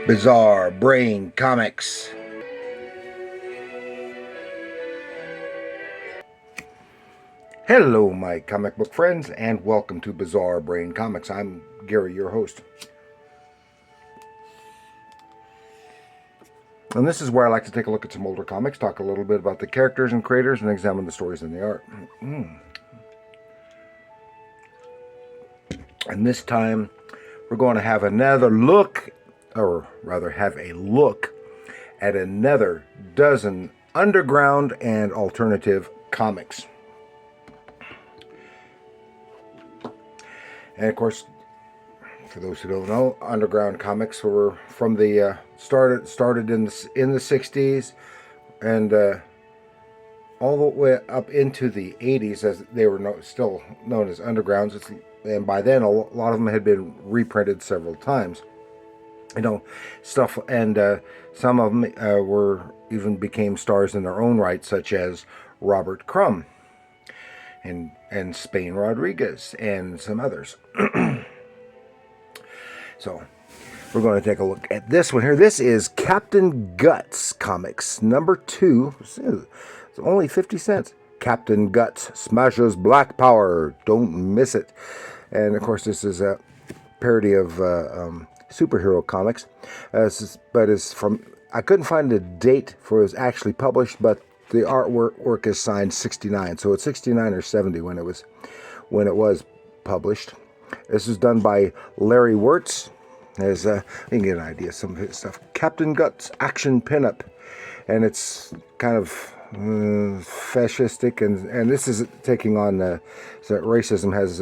Bizarre Brain Comics. Hello, my comic book friends, and welcome to Bizarre Brain Comics. I'm Gary, your host. And this is where I like to take a look at some older comics, talk a little bit about the characters and creators, and examine the stories and the art. And this time, we're going to have another look, or rather have a look at another dozen underground and alternative comics. And of course, for those who don't know, underground comics were from the started in the 60s and all the way up into the 80s, as they were still known as undergrounds. And by then, a lot of them had been reprinted several times. Stuff, and some of them even became stars in their own right, such as Robert Crumb and Spain Rodriguez and some others. So we're going to take a look at this one here. This is Captain Guts Comics number 2. It's only 50 cents. Captain Guts smashes Black Power. Don't miss it. And of course, this is a parody of superhero comics. But it's from, I couldn't find a date for it was actually published, but the artwork is signed 69, so it's 69 or 70 when it was published. This is done by Larry Wirtz. As you can get an idea of some of his stuff. Captain Guts action pinup, and it's kind of fascistic, and this is taking on so racism. Has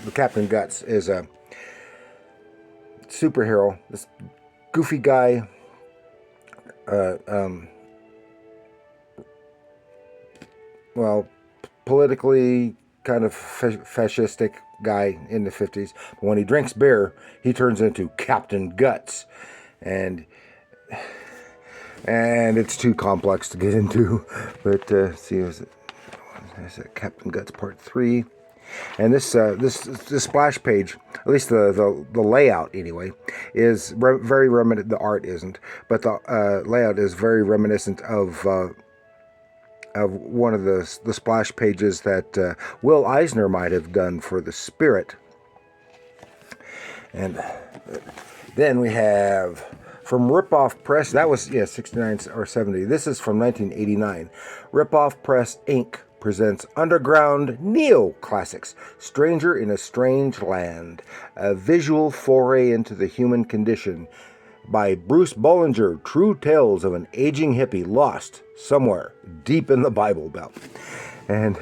the Captain Guts is a superhero, this goofy guy. Well, politically kind of fascistic guy in the 50s. But when he drinks beer, he turns into Captain Guts, and it's too complex to get into. But see, there's Captain Guts Part 3, and this splash page, at least the layout anyway, is very reminiscent. The art isn't, but the layout is very reminiscent of one of the splash pages that Will Eisner might have done for The Spirit. And then we have from Ripoff Press, that was 69 or 70. This is from 1989. Ripoff Press Inc. presents Underground Neo-Classics, Stranger in a Strange Land, a visual foray into the human condition by Bruce Bollinger, true tales of an aging hippie lost somewhere deep in the Bible Belt. And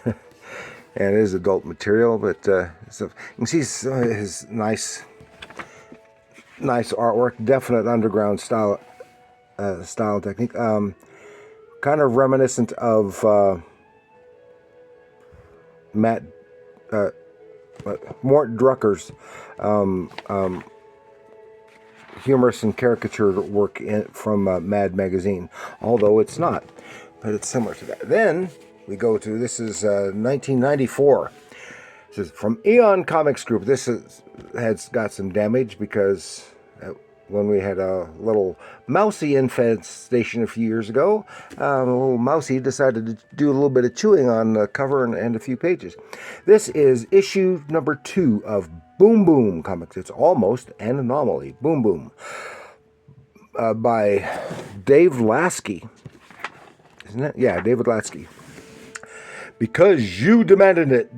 and it is adult material, but so you can see his nice artwork, definite underground style technique, kind of reminiscent of Mort Drucker's humorous and caricature work from Mad Magazine, although it's not, but it's similar to that. Then we go to, this is 1994. This is from Eon Comics Group. This has got some damage because when we had a little mousy infestation a few years ago, a little mousy decided to do a little bit of chewing on the cover and a few pages. This is issue number 2 of Boom Boom Comics. It's almost an anomaly. Boom Boom. By Dave Lasky. Isn't it? Yeah, David Lasky. Because you demanded it.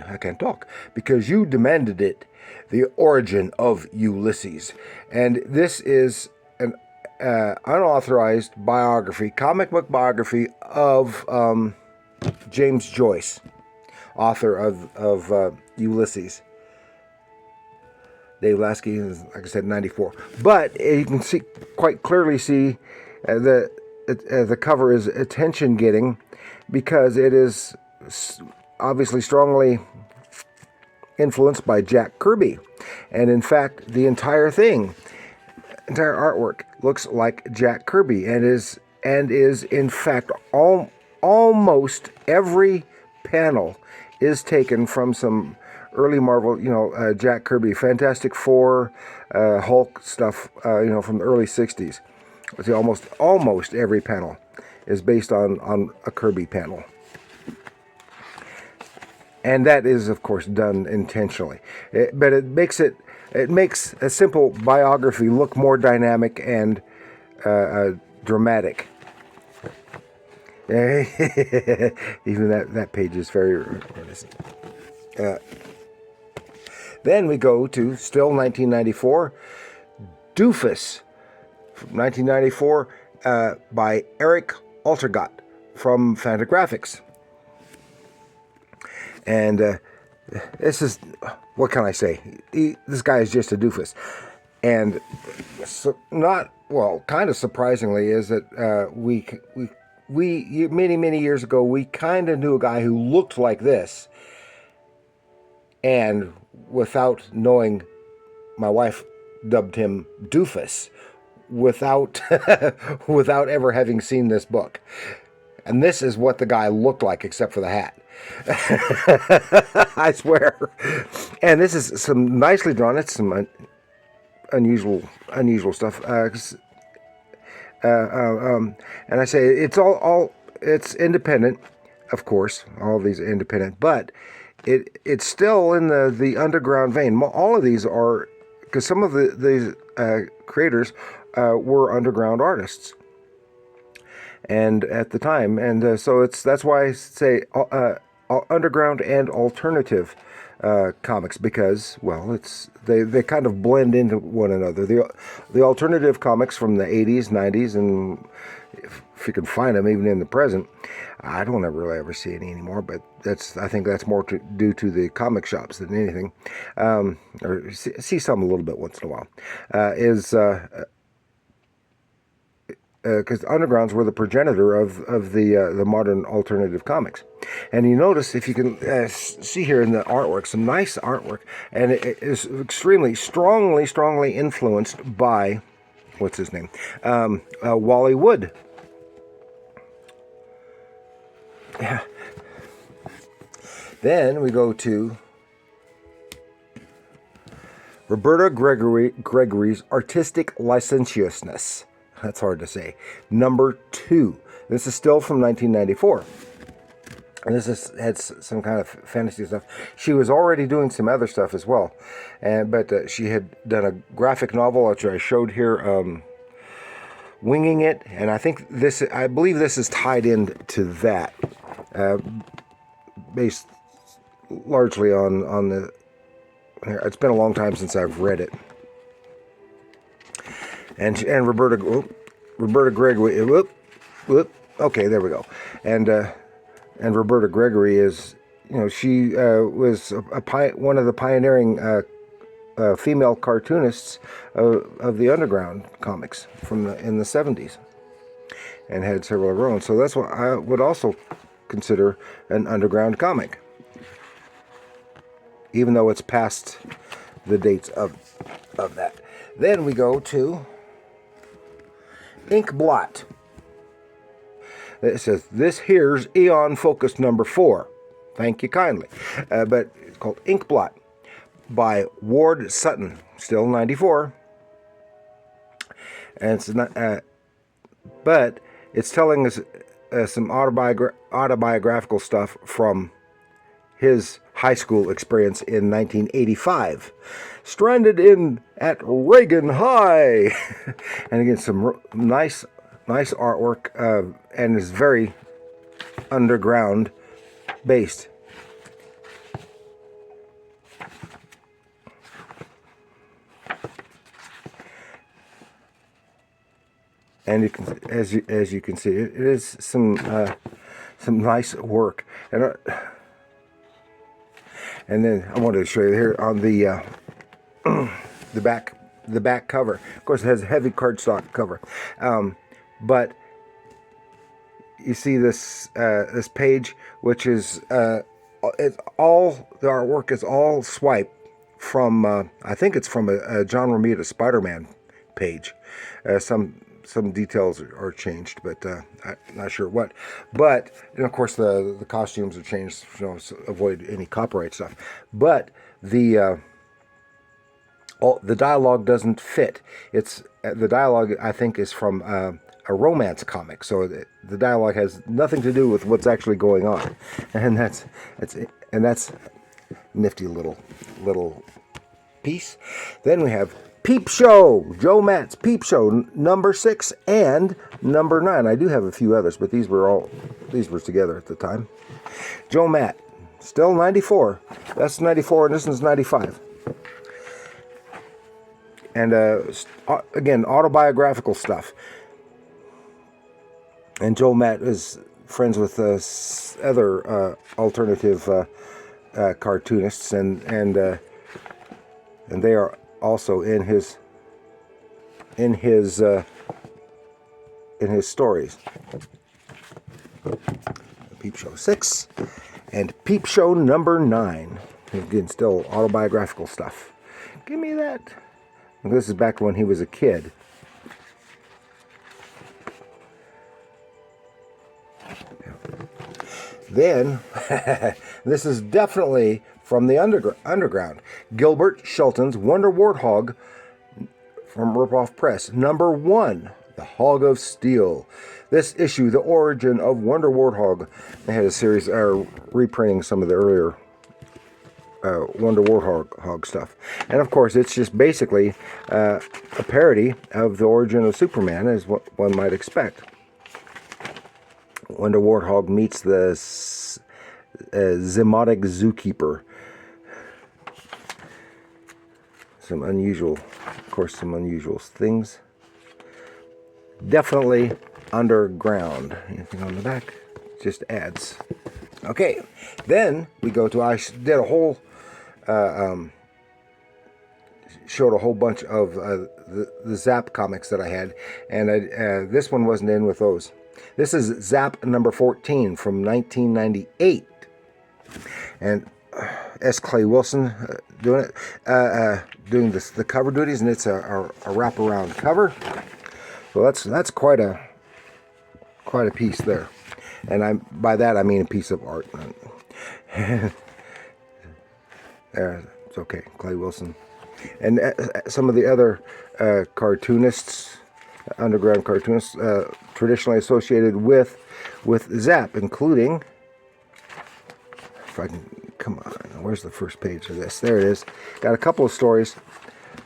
I can't talk. Because you demanded it. The Origin of Ulysses. And this is an unauthorized biography, comic book biography of James Joyce, author of Ulysses. Dave Lasky is, like I said, 94. But you can quite clearly see the cover is attention-getting because it is obviously strongly influenced by Jack Kirby. And in fact, the entire artwork looks like Jack Kirby and is in fact almost every panel is taken from some early Marvel, Jack Kirby, Fantastic Four, Hulk stuff, from the early 60s. See, almost every panel is based on a Kirby panel. And that is, of course, done intentionally. But it makes a simple biography look more dynamic and dramatic. Even that page is very reminiscent. Then we go to, still 1994, Doofus, from 1994, by Eric Altergott from Fantagraphics. And this is, what can I say? This guy is just a doofus. And so kind of surprisingly is that we many years ago, we kind of knew a guy who looked like this. And without knowing, my wife dubbed him Doofus without ever having seen this book. And this is what the guy looked like, except for the hat. I swear. And this is some nicely drawn. It's some unusual stuff. And I say it's independent, of course. All of these are independent, but it's still in the underground vein. All of these are, because some of these creators were underground artists, and at the time, and so that's why I say underground and alternative comics, because they kind of blend into one another. The alternative comics from the 80s, 90s, and if you can find them even in the present, I don't ever see any anymore. But I think that's more due to the comic shops than anything. Or see some a little bit once in a while. Because undergrounds were the progenitor of the modern alternative comics. And you notice, if you can see here in the artwork, some nice artwork, and it is extremely strongly influenced by, what's his name, Wally Wood. Yeah. Then we go to Roberta Gregory's Artistic Licentiousness. That's hard to say. Number 2. This is still from 1994. And this had some kind of fantasy stuff. She was already doing some other stuff as well. But she had done a graphic novel, which I showed here, Winging It. And I believe this is tied into that. Based largely on the... It's been a long time since I've read it. And Roberta Gregory, okay, there we go. And Roberta Gregory is, she was one of the pioneering female cartoonists of the underground comics in the 70s, and had several of her own. So that's what I would also consider an underground comic, even though it's past the dates of that. Then we go to Ink Blot. It says, this here's Eon Focus number 4. Thank you kindly. But it's called Ink Blot by Ward Sutton, still 94. And it's not, but it's telling us some autobiographical stuff from his high school experience in 1985. Stranded at Reagan High. And again, some nice artwork, and is very underground based. And you can, as you can see, it is some nice work. And then I wanted to show you here on the back cover. Of course, it has a heavy cardstock cover, but you see this page, which is it's all, the artwork is all swiped from I think it's from a John Romita Spider-Man page, some some details are changed, but I'm not sure what. But and of course the costumes are changed, you know, to avoid any copyright stuff. But the dialogue doesn't fit. It's the dialogue, I think, is from a romance comic, so the dialogue has nothing to do with what's actually going on, and that's nifty little piece. Then we have Peep Show, Joe Matt's Peep Show number 6 and number 9. I do have a few others, but these were together at the time. Joe Matt, still 94. That's 94, and this one's 95. And again, autobiographical stuff. And Joe Matt is friends with other alternative cartoonists, and they are also in his stories. Peep Show 6 and Peep Show number 9. Again, still autobiographical stuff. Give me that. This is back when he was a kid. Then, this is definitely from the underground. Gilbert Shelton's Wonder Warthog from Ripoff Press. Number 1, The Hog of Steel. This issue, the origin of Wonder Warthog. They had a series reprinting some of the earlier Wonder Warthog stuff. And of course, it's just basically a parody of the origin of Superman, as what one might expect. Wonder Warthog meets the Zymotic Zookeeper. Some unusual things. Definitely underground. Anything on the back? Just ads. Okay, then we go to, I did a whole, showed a whole bunch of the Zap comics that I had, and this one wasn't in with those. This is Zap number 14 from 1998. And S. Clay Wilson doing it, doing the cover duties, and it's a wraparound cover. So that's quite a piece there. And by that I mean a piece of art. It's okay, Clay Wilson. And some of the other cartoonists, underground cartoonists, traditionally associated with Zap, including, if I can, come on, where's the first page of this? There it is. Got a couple of stories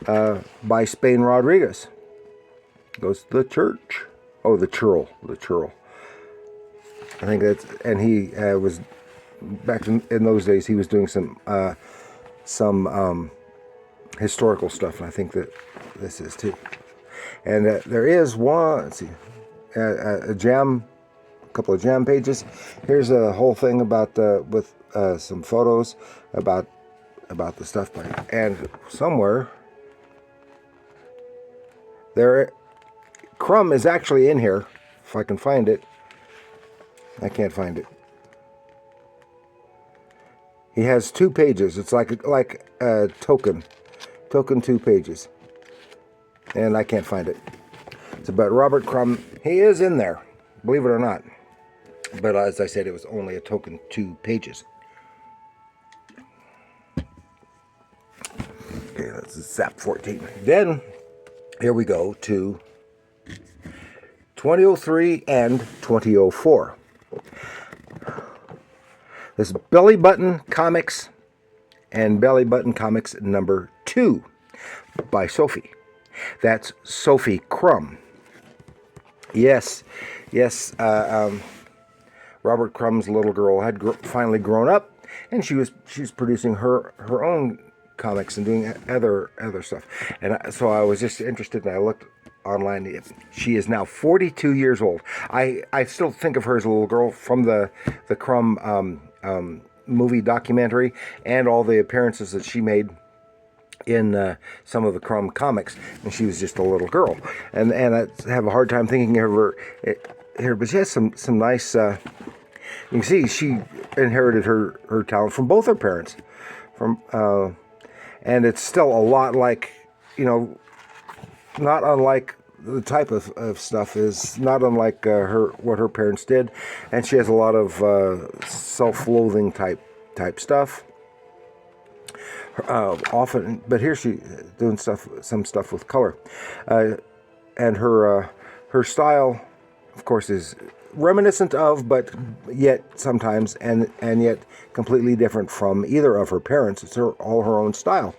by Spain Rodriguez. Goes to the church. Oh, the churl. I think that's, and he was, back in those days, he was doing some historical stuff, and I think that this is too. And there is one, let's see, a couple of jam pages. Here's a whole thing about with some photos about the stuff. And somewhere there, Crumb is actually in here, if I can find it. I can't find it. He has 2 pages. It's like a token 2 pages, and I can't find it. It's about Robert Crumb. He is in there, believe it or not. But as I said, it was only a token 2 pages. Okay, that's Zap 14. Then here we go to 2003 and 2004. This is Belly Button Comics and Belly Button Comics number 2 by Sophie. That's Sophie Crumb. Yes. Robert Crumb's little girl had finally grown up, and she was producing her own comics and doing other stuff. And so I was just interested, and I looked online. She is now 42 years old. I still think of her as a little girl from the Crumb movie documentary, and all the appearances that she made in some of the Crumb comics, and she was just a little girl. And I have a hard time thinking of her here, but she has some nice. You can see she inherited her talent from both her parents, and it's still a lot like, not unlike the type of stuff is not unlike what her parents did, and she has a lot of self-loathing type stuff. Often, but here she doing some stuff with color, and her style, of course, is reminiscent of, but yet sometimes and yet completely different from either of her parents. It's all her own style.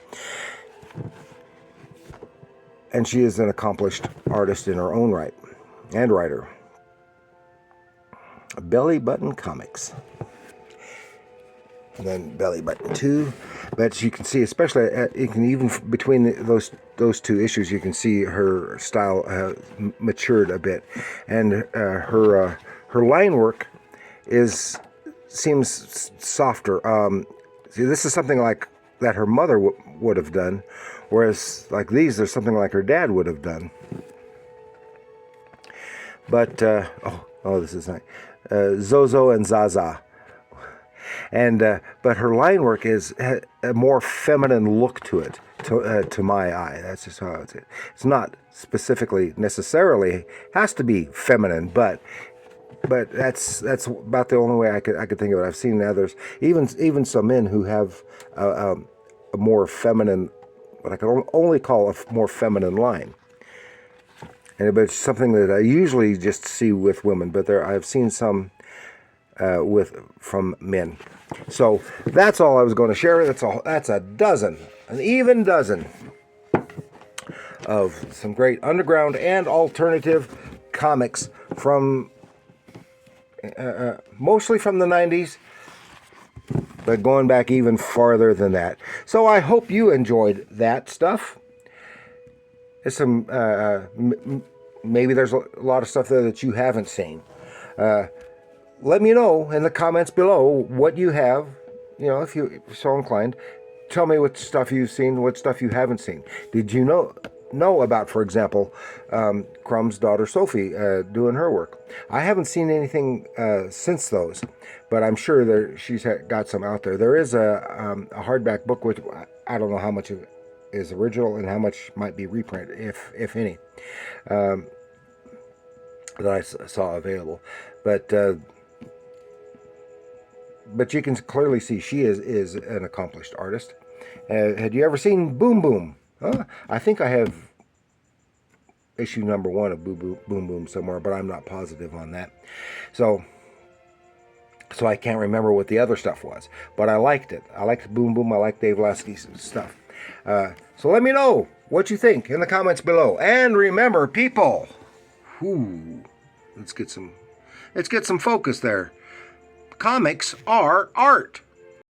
And she is an accomplished artist in her own right, and writer. Belly Button Comics. And then Belly Button 2. But you can see, especially, you can even between those two issues, you can see her style matured a bit. And her line work seems softer. See, this is something like that her mother would have done, whereas like these, there's something like her dad would have done. But this is nice. Zozo and Zaza, and but her line work is a more feminine look to it. To my eye, that's just how it's. It's not specifically necessarily has to be feminine, but that's about the only way I could think of it. I've seen others, even some men who have a more feminine, what I can only call a more feminine line. But it's something that I usually just see with women, but I've seen some from men. So that's all I was going to share. That's an even dozen of some great underground and alternative comics from mostly from the 90s, but going back even farther than that. So I hope you enjoyed that stuff. There's some maybe there's a lot of stuff there that you haven't seen. Let me know in the comments below what you have. You know, if you're so inclined, tell me what stuff you've seen, what stuff you haven't seen. Did you know about, for example, Crumb's daughter Sophie doing her work? I haven't seen anything since those, but I'm sure she's got some out there. There is a hardback book, which I don't know how much is original and how much might be reprint, if any, that I saw available. But you can clearly see she is an accomplished artist. Had you ever seen Boom Boom? I think I have issue number 1 of Boom Boom somewhere, but I'm not positive on that. So I can't remember what the other stuff was. But I liked it. I liked Boom Boom. I liked Dave Lasky's stuff. So let me know what you think in the comments below. And remember, people, let's get some focus there. Comics are art.